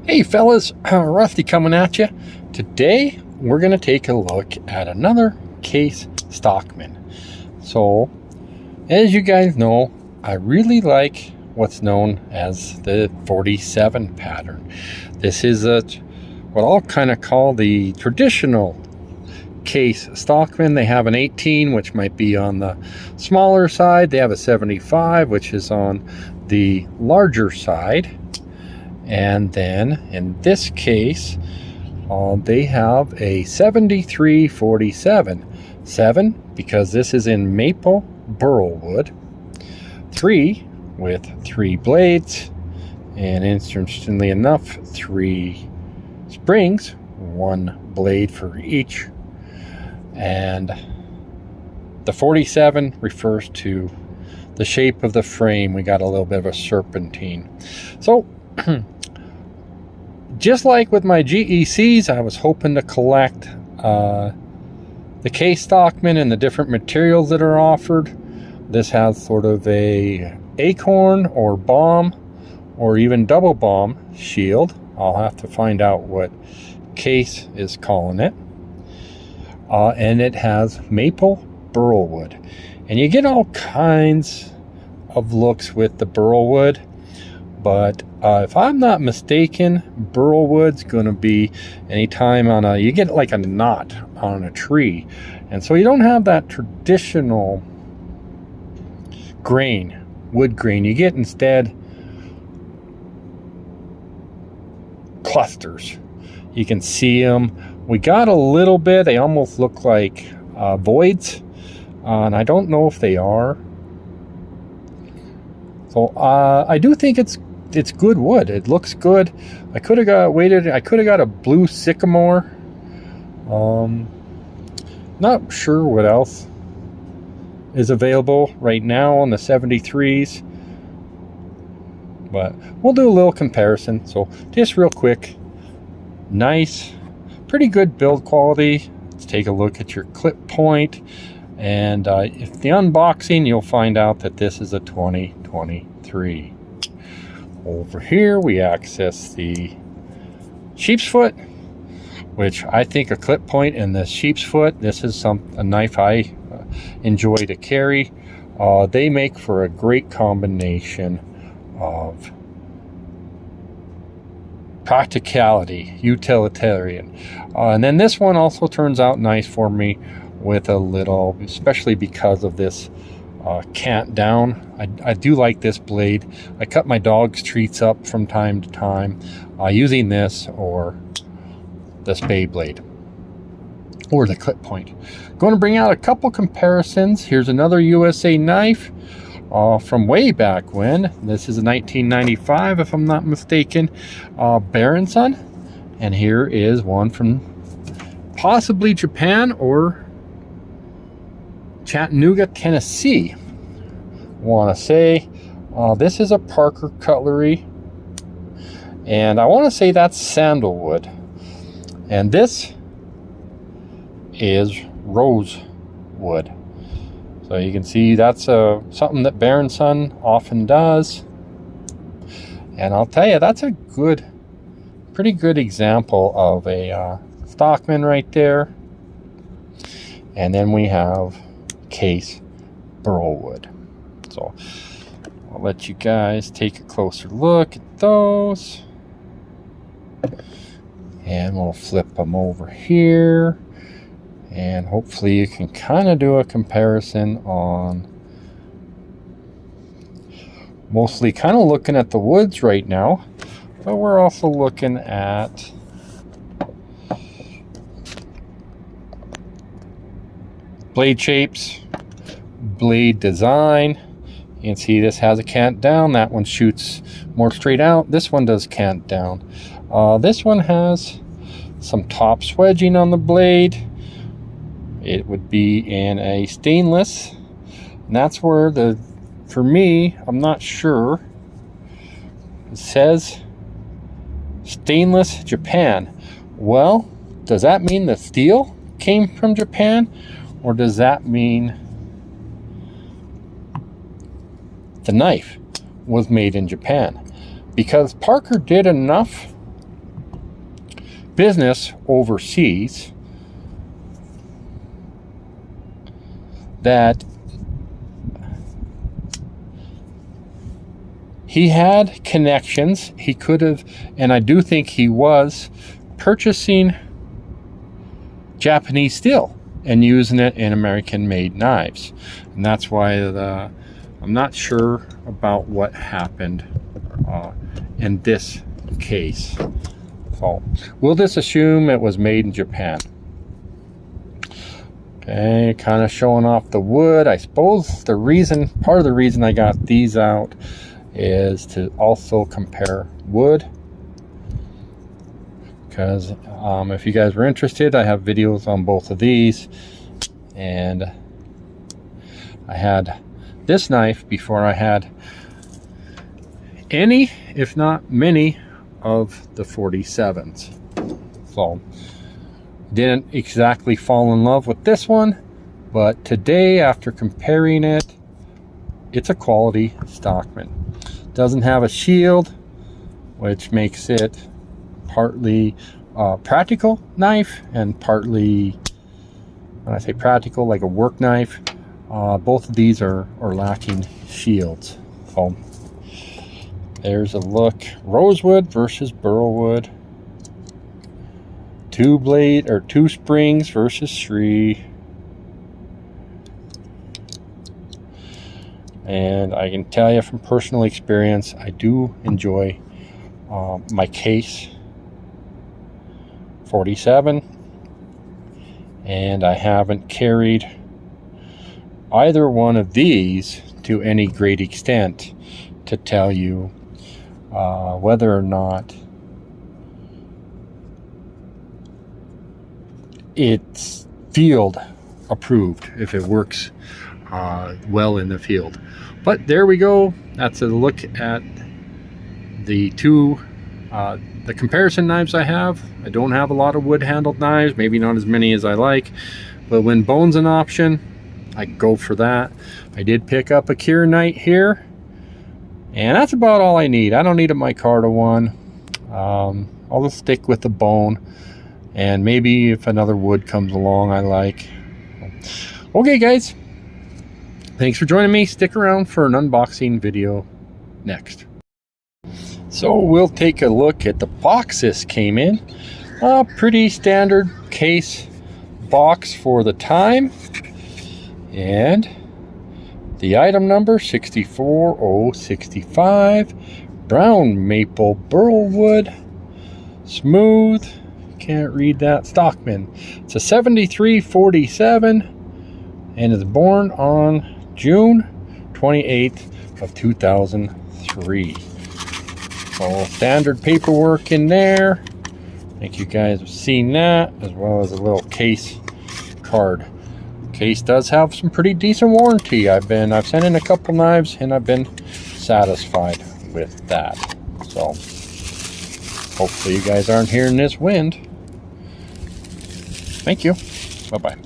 Hey fellas, Rusty coming at you. Today we're going to take a look at another case Stockman. So, as you guys know, I really like what's known as the 47 pattern. This is what I'll kind of call the traditional case Stockman. They have an 18, which might be on the smaller side. They have a 75, which is on the larger side. And then in this case, they have a 7347. 7 because this is in maple burl wood. 3 with 3 blades. And interestingly enough, 3 springs, 1 blade for each. And the 47 refers to the shape of the frame. We got a little bit of a serpentine. So just like with my GECs, I was hoping to collect the case Stockman and the different materials that are offered. This has sort of a acorn or bomb or even double bomb shield. I'll have to find out what case is calling it. And it has maple burl wood. And you get all kinds of looks with the burl wood. But if I'm not mistaken, burl wood's going to be anytime on you get like a knot on a tree. And so you don't have that traditional grain, wood grain. You get instead clusters. You can see them. We got a little bit, they almost look like voids. And I don't know if they are. So I do think it's good wood. It looks good. I could have got a blue sycamore. Not sure what else is available right now on the 73s. But we'll do a little comparison. So just real quick. Nice. Pretty good build quality. Let's take a look at your clip point. And if the unboxing, you'll find out that this is a 2023. Over here we access the sheep's foot, which I think a clip point in the sheep's foot. This is a knife I enjoy to carry. They make for a great combination of practicality, utilitarian. And then this one also turns out nice for me with a little, especially because of this cant down. I do like this blade. I cut my dog's treats up from time to time using this or the Spey blade or the clip point. Going to bring out a couple comparisons. Here's another USA knife from way back when. This is a 1995 if I'm not mistaken, Son. And here is one from possibly Japan or Chattanooga, Tennessee. Want to say this is a Parker cutlery, and I want to say that's sandalwood, and this is rosewood. So you can see that's something that Son often does, and I'll tell you that's a pretty good example of a Stockman right there. And then we have case burl wood. So I'll let you guys take a closer look at those, and we'll flip them over here, and hopefully you can kind of do a comparison on mostly kind of looking at the woods right now, but we're also looking at blade shapes, blade design. You can see this has a cant down. That one shoots more straight out. This one does cant down. This one has some top swedging on the blade. It would be in a stainless. And that's where for me, I'm not sure. It says stainless Japan. Well, does that mean the steel came from Japan? Or does that mean the knife was made in Japan? Because Parker did enough business overseas that he had connections. He could have, and I do think he was, purchasing Japanese steel and using it in American-made knives. And that's why I'm not sure about what happened in this case. So we'll just assume it was made in Japan. Okay, kind of showing off the wood. I suppose part of the reason I got these out is to also compare wood, because if you guys were interested, I have videos on both of these, and I had this knife before I had any, if not many, of the 47s. So didn't exactly fall in love with this one, but today, after comparing it, it's a quality Stockman. Doesn't have a shield, which makes it partly practical knife and partly, when I say practical, like a work knife. Both of these are lacking shields. So there's a look. Rosewood versus Burl wood. 2 springs versus 3. And I can tell you from personal experience, I do enjoy my case 47, and I haven't carried either one of these to any great extent to tell you whether or not it's field approved, if it works well in the field. But there we go. That's a look at the two the comparison knives I have. I don't have a lot of wood handled knives, maybe not as many as I like, but when bone's an option, I go for that. I did pick up a Cure Knight here, and that's about all I need. I don't need a micarta one. I'll just stick with the bone, and maybe if another wood comes along I like. Okay guys, thanks for joining me. Stick around for an unboxing video next. So we'll take a look at the box this came in. A pretty standard case box for the time. And the item number 64065. Brown maple burl wood. Smooth. Can't read that. Stockman. It's a 7347. And is born on June 28th of 2003. So standard paperwork in there. I think you guys have seen that, as well as a little case card. Case does have some pretty decent warranty. I've sent in a couple knives and I've been satisfied with that. So hopefully you guys aren't hearing this wind. Thank you. Bye-bye.